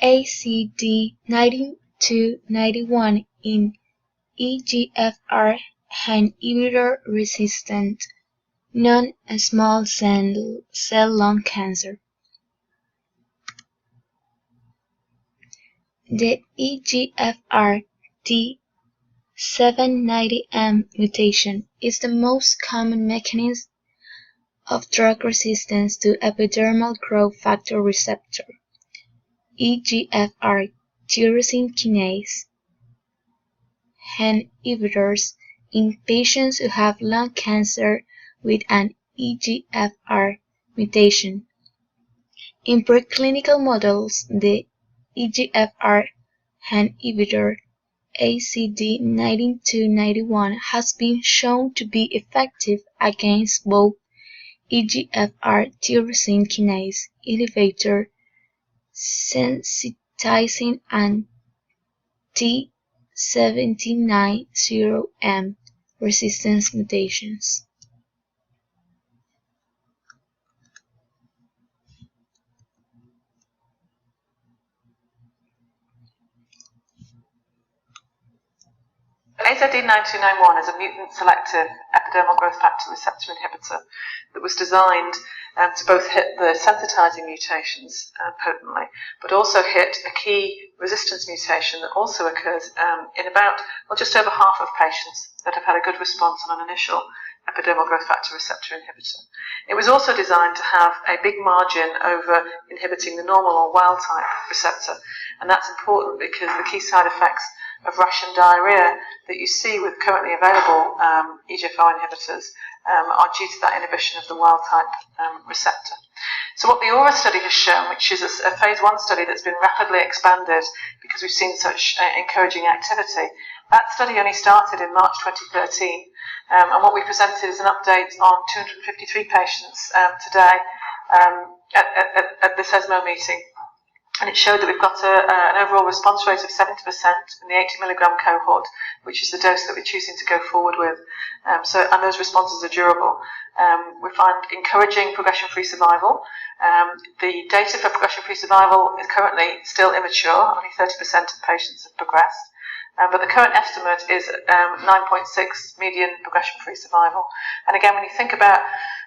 AZD9291 in EGFR inhibitor-resistant non-small cell lung cancer. The EGFR T790M mutation is the most common mechanism of drug resistance to epidermal growth factor receptor (EGFR) tyrosine kinase inhibitors in patients who have lung cancer with an EGFR mutation. In preclinical models, the EGFR inhibitor AZD9291 has been shown to be effective against both EGFR tyrosine kinase elevator sensitizing and T790M resistance mutations. AZD9291 is a mutant-selective epidermal growth factor receptor inhibitor that was designed to both hit the sensitizing mutations potently, but also hit a key resistance mutation that also occurs in about, just over half of patients that have had a good response on an initial epidermal growth factor receptor inhibitor. It was also designed to have a big margin over inhibiting the normal or wild-type receptor, and that's important because the key side effects of rash and diarrhea that you see with currently available EGFR inhibitors are due to that inhibition of the wild-type receptor. So what the AURA study has shown, which is a phase 1 study that's been rapidly expanded because we've seen such encouraging activity, that study only started in March 2013, and what we presented is an update on 253 patients today at this ESMO meeting. And it showed that we've got an overall response rate of 70% in the 80 milligram cohort, which is the dose that we're choosing to go forward with. And those responses are durable. We find encouraging progression-free survival. The data for progression-free survival is currently still immature. Only 30% of patients have progressed. But the current estimate is 9.6 median progression-free survival. And again, when you think about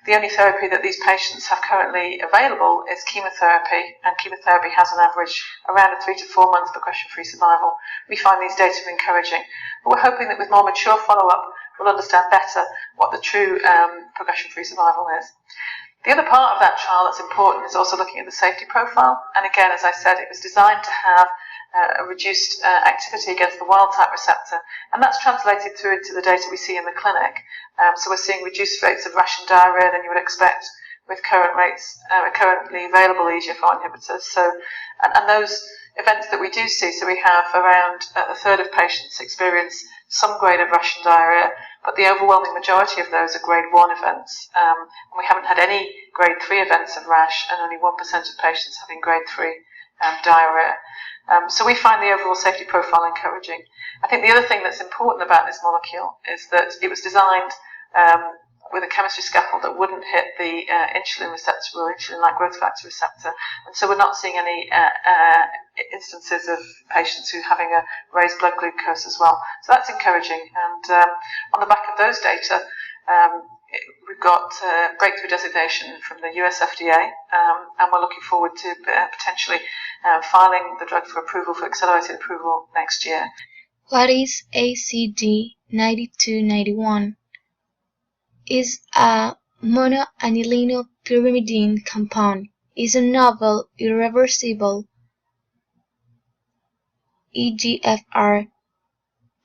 the only therapy that these patients have currently available is chemotherapy, and chemotherapy has on average around a 3 to 4 month progression-free survival. We find these data encouraging. But we're hoping that with more mature follow-up, we'll understand better what the true progression-free survival is. The other part of that trial that's important is also looking at the safety profile. And again, as I said, it was designed to have a reduced activity against the wild-type receptor, and that's translated through into the data we see in the clinic. So we're seeing reduced rates of rash and diarrhea than you would expect with currently available EGFR inhibitors. And those events that we do see, so we have around a third of patients experience some grade of rash and diarrhea, but the overwhelming majority of those are grade 1 events. And we haven't had any grade 3 events of rash, and only 1% of patients having grade 3 diarrhea. So we find the overall safety profile encouraging. I think the other thing that's important about this molecule is that it was designed with a chemistry scaffold that wouldn't hit the insulin receptor or insulin-like growth factor receptor, and so we're not seeing any instances of patients who are having a raised blood glucose as well. So that's encouraging, and on the back of those data, we've got breakthrough designation from the US FDA, and we're looking forward to potentially filing the drug for approval, for accelerated approval next year. What is AZD9291? Is a monoanilino-pyrimidine compound. Is a novel, irreversible EGFR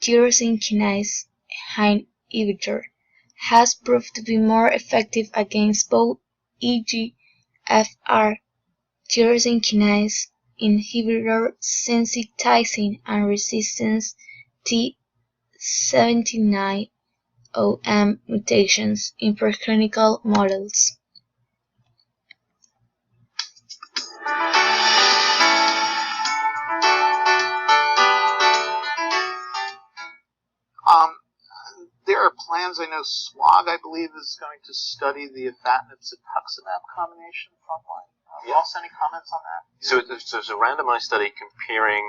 tyrosine kinase inhibitor. Has proved to be more effective against both EGFR tyrosine kinase inhibitor sensitizing and resistance T790M mutations in preclinical models. There are plans. I know SWOG, I believe, is going to study the afatinib cetuximab combination frontline. Ross, any comments on that? So it's a randomized study comparing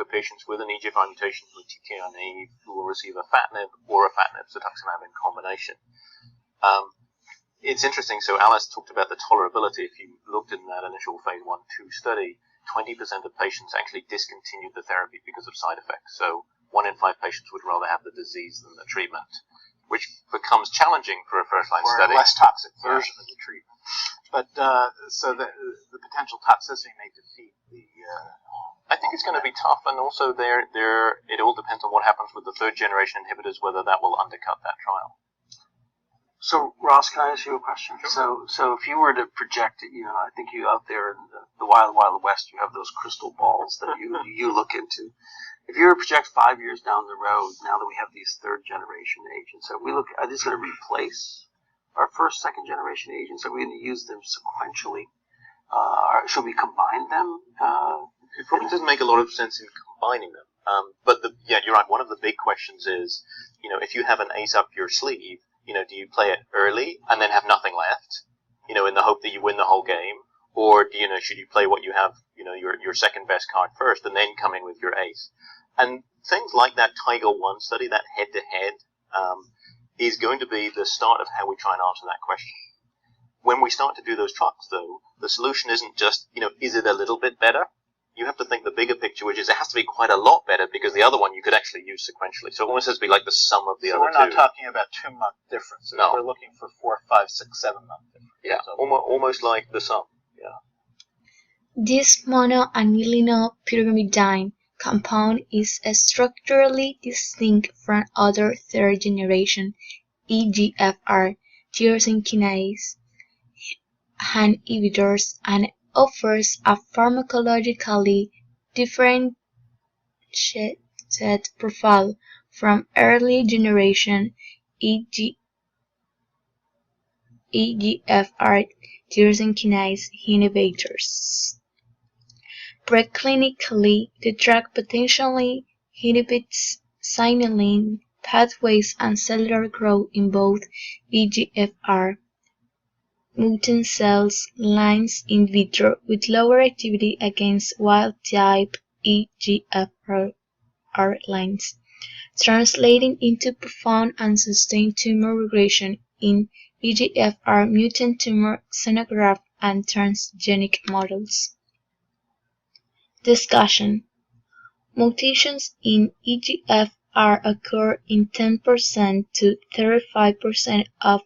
patients with an EGFR mutation who are TKI naive who will receive afatinib or afatinib cetuximab in combination. It's interesting. So Alice talked about the tolerability. If you looked in that initial phase 1/2 study, 20% of patients actually discontinued the therapy because of side effects. So 1 in 5 patients would rather have the disease than the treatment, which becomes challenging for a first-line study. Or a less toxic version of the treatment. But so the potential toxicity may defeat the. I think it's going to be tough, and also it all depends on what happens with the third-generation inhibitors, whether that will undercut that trial. So, Ross, can I ask you a question? Sure. So if you were to project, I think you out there in the wild, wild west, you have those crystal balls that you look into. If you were to project 5 years down the road, now that we have these third-generation agents, are these going to replace our first, second-generation agents? Are we going to use them sequentially? Should we combine them? It probably doesn't make a lot of sense in combining them. But you're right. One of the big questions is, if you have an ace up your sleeve, do you play it early and then have nothing left, in the hope that you win the whole game, or should you play what you have, your second best card first and then come in with your ace? And things like that Tiger 1 study, that head-to-head, is going to be the start of how we try and answer that question. When we start to do those trials, though, the solution isn't just, is it a little bit better? You have to think the bigger picture, which is it has to be quite a lot better because the other one you could actually use sequentially. So it almost has to be like the sum of the other two. So we're not talking about 2-month differences. No. We're looking for 4, 5, 6, 7 month differences. Yeah, almost like the sum. Yeah. This monoaminopyrimidine compound is structurally distinct from other third-generation EGFR tyrosine kinase inhibitors and offers a pharmacologically differentiated profile from early generation EGFR tyrosine kinase inhibitors. Preclinically, the drug potentially inhibits signaling pathways and cellular growth in both EGFR mutant cells lines in vitro, with lower activity against wild-type EGFR lines, translating into profound and sustained tumor regression in EGFR mutant tumor xenograft and transgenic models. Discussion. Mutations in EGFR occur in 10% to 35% of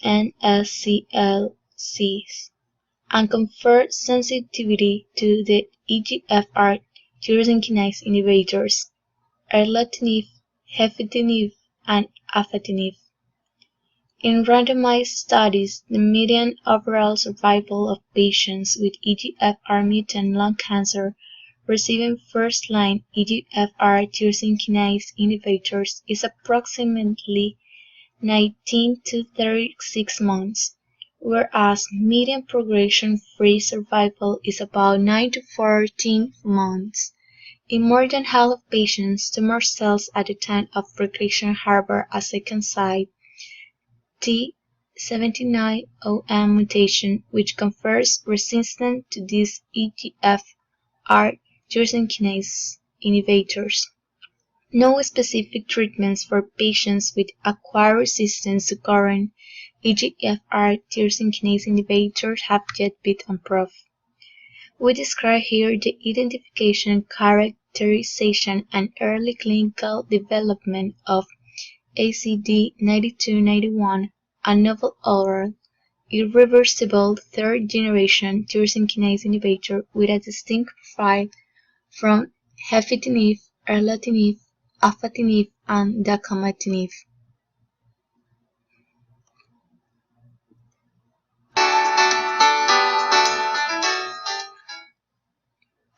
NSCLCs and confer sensitivity to the EGFR tyrosine kinase inhibitors, erlotinib, gefitinib, and afatinib. In randomized studies, the median overall survival of patients with EGFR mutant lung cancer receiving first-line EGFR tyrosine kinase inhibitors is approximately 19 to 36 months, whereas median progression-free survival is about 9 to 14 months. In more than half of patients, tumor cells at the time of progression harbor a second site, AZD9291 mutation, which confers resistance to these EGFR tyrosine kinase inhibitors. No specific treatments for patients with acquired resistance to current EGFR tyrosine kinase inhibitors have yet been approved. We describe here the identification, characterization, and early clinical development of AZD9291, a novel oral, irreversible third-generation tyrosine kinase inhibitor with a distinct profile from gefitinib, erlotinib, afatinib, and dacomitinib.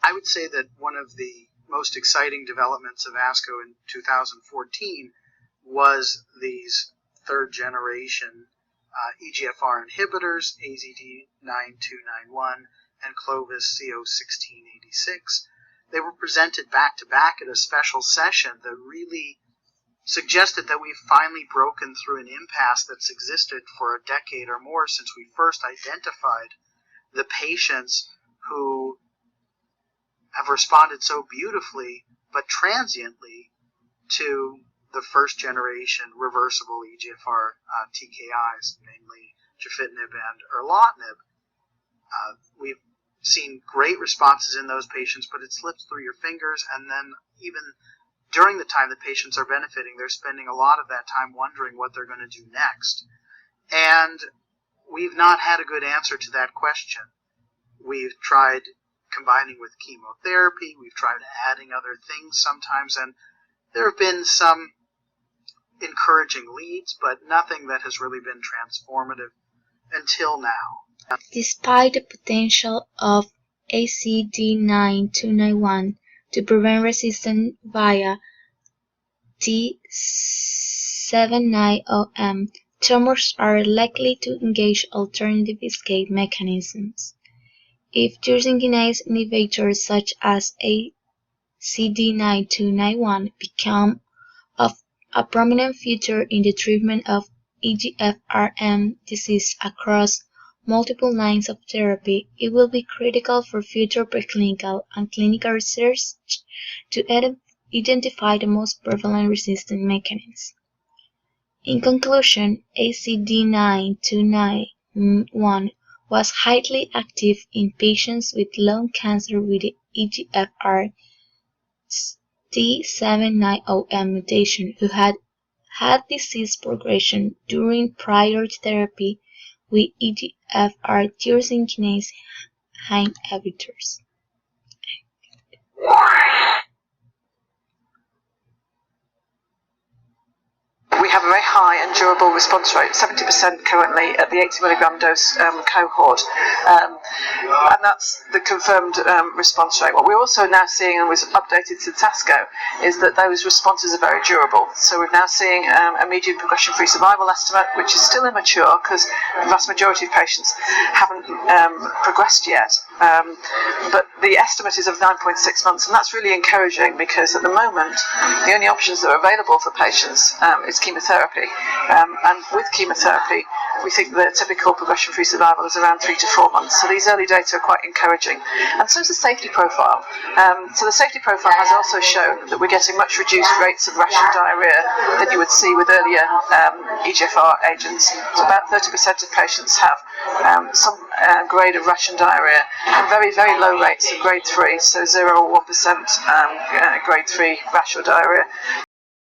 I would say that one of the most exciting developments of ASCO in 2014 was these third-generation EGFR inhibitors, AZD9291 and Clovis CO1686. They were presented back-to-back at a special session that really suggested that we've finally broken through an impasse that's existed for a decade or more since we first identified the patients who have responded so beautifully but transiently to the first generation reversible EGFR TKIs, namely gefitinib and erlotinib. We've seen great responses in those patients, but it slips through your fingers, and then even during the time the patients are benefiting, they're spending a lot of that time wondering what they're going to do next. And we've not had a good answer to that question. We've tried combining with chemotherapy, we've tried adding other things sometimes, and there have been some encouraging leads, but nothing that has really been transformative until now. Despite the potential of AZD9291 to prevent resistance via T790M, tumors are likely to engage alternative escape mechanisms. If tyrosine kinase inhibitors such as AZD9291 become of a prominent feature in the treatment of EGFR disease across multiple lines of therapy, it will be critical for future preclinical and clinical research to identify the most prevalent resistance mechanisms. In conclusion, AZD9291 was highly active in patients with lung cancer with the EGFR T790M mutation who had disease progression during prior therapy with EGFR tyrosine kinase inhibitors. We have a very high and durable response rate, 70% currently at the 80 milligram dose cohort, and that's the confirmed response rate. What we're also now seeing, and was updated since ASCO, is that those responses are very durable. So we're now seeing a median progression-free survival estimate, which is still immature because the vast majority of patients haven't progressed yet, but the estimate is of 9.6 months, and that's really encouraging because at the moment the only options that are available for patients is chemotherapy, and with chemotherapy we think the typical progression-free survival is around 3 to 4 months. So these early data are quite encouraging, and so is the safety profile. So the safety profile has also shown that we're getting much reduced rates of rash and diarrhea than you would see with earlier EGFR agents. So about 30% of patients have some grade of rash and diarrhea, and very, very low rates of grade 3, so 0 or 1% grade 3 rash or diarrhea.